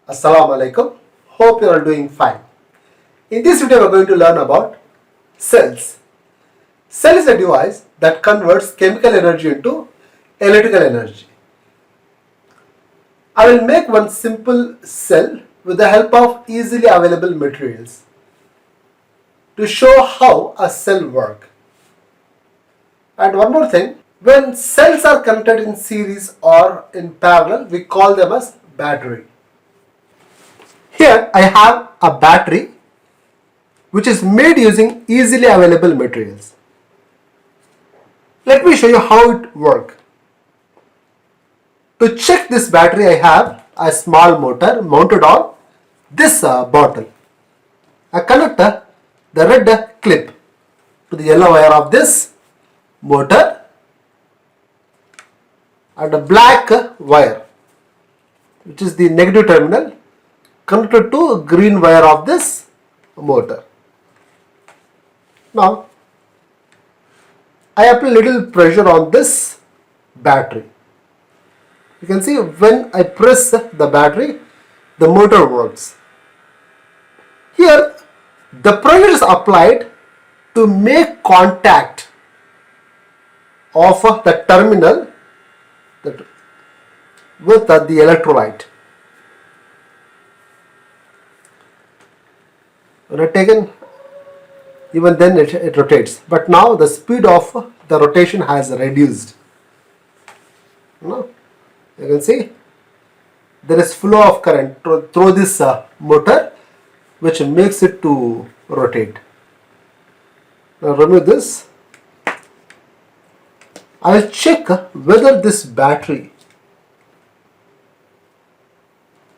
Assalamu alaikum. Hope you are doing fine. In this video, we are going to learn about cells. Cell is a device that converts chemical energy into electrical energy. I will make one simple cell with the help of easily available materials to show how a cell works. And one more thing, when cells are connected in series or in parallel, we call them as battery. Here I have a battery which is made using easily available materials. Let me show you how it works. To check this battery, I have a small motor mounted on this bottle. I connect the red clip to the yellow wire of this motor and a black wire, which is the negative terminal, connected to green wire of this motor. Now I apply little pressure on this battery. You can see when I press the battery, the motor works. Here the pressure is applied to make contact of the terminal with the electrolyte. When I taken, even then it rotates, but now the speed of the rotation has reduced. Now you can see there is flow of current through this motor, which makes it to rotate. Now remove this. I will check whether this battery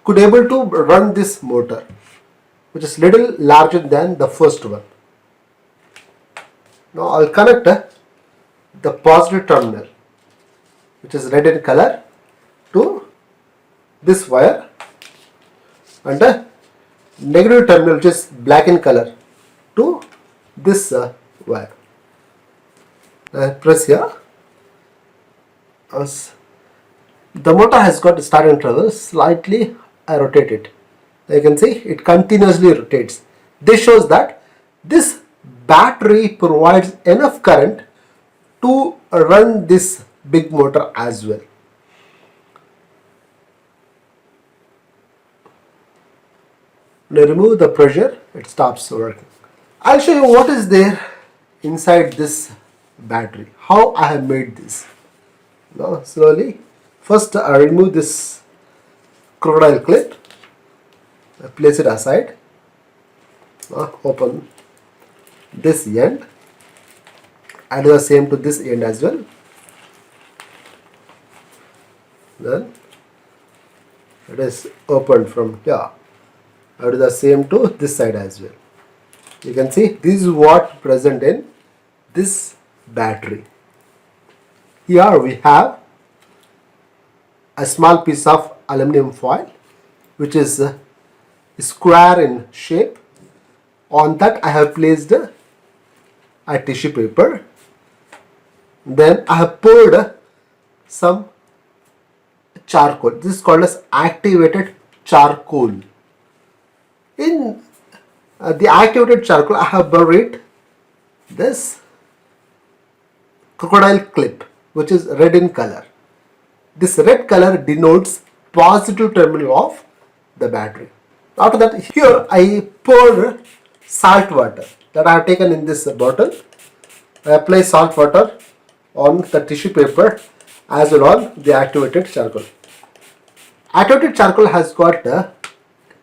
could able to run this motor, which is little larger than the first one. Now I will connect the positive terminal, which is red in color, to this wire, and the negative terminal, which is black in color, to this wire. I press here. As the motor has got starting trouble, slightly I rotate it. You can see it continuously rotates. This shows that this battery provides enough current to run this big motor as well. When I remove the pressure, it stops working. I'll show you what is there inside this battery, how I have made this. Now slowly, first I remove this crocodile clip, I place it aside. Now open this end. I do the same to this end as well. Then it is opened from here. I do the same to this side as well. You can see this is what present in this battery. Here we have a small piece of aluminum foil, which is square in shape. On that I have placed a tissue paper. Then I have poured some charcoal. This is called as activated charcoal. In the activated charcoal, I have buried this crocodile clip, which is red in color. This red color denotes positive terminal of the battery. After that, here I poured salt water that I have taken in this bottle. I apply salt water on the tissue paper as well on the activated charcoal. Activated charcoal has got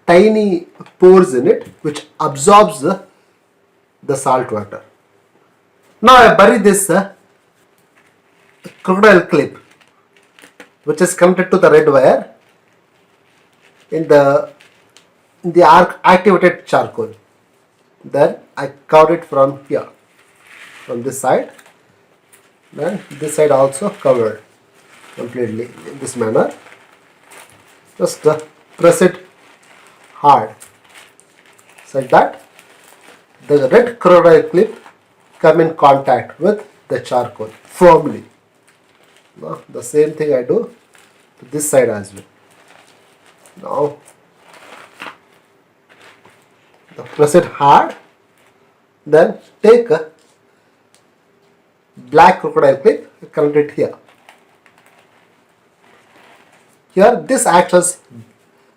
tiny pores in it, which absorbs the salt water. Now I bury this crocodile clip, which is connected to the red wire, in the activated charcoal. Then I cover it from here, from this side. Then this side also covered completely in this manner. Just press it hard, such that the red crocodile clip come in contact with the charcoal firmly. Now the same thing I do to this side as well. Now Now press it hard. Then take a black crocodile clip, connect it here. Here this acts as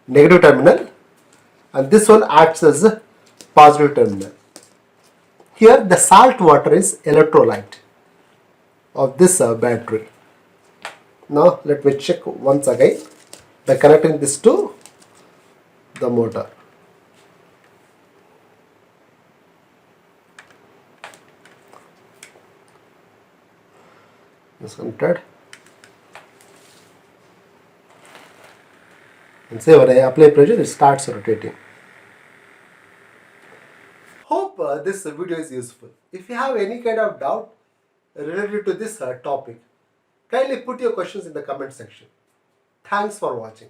negative terminal and this one acts as a positive terminal. Here the salt water is electrolyte of this battery. Now let me check once again by connecting this to the motor. It's connected. And say when I apply pressure, it starts rotating. Hope this video is useful. If you have any kind of doubt related to this topic, kindly put your questions in the comment section. Thanks for watching.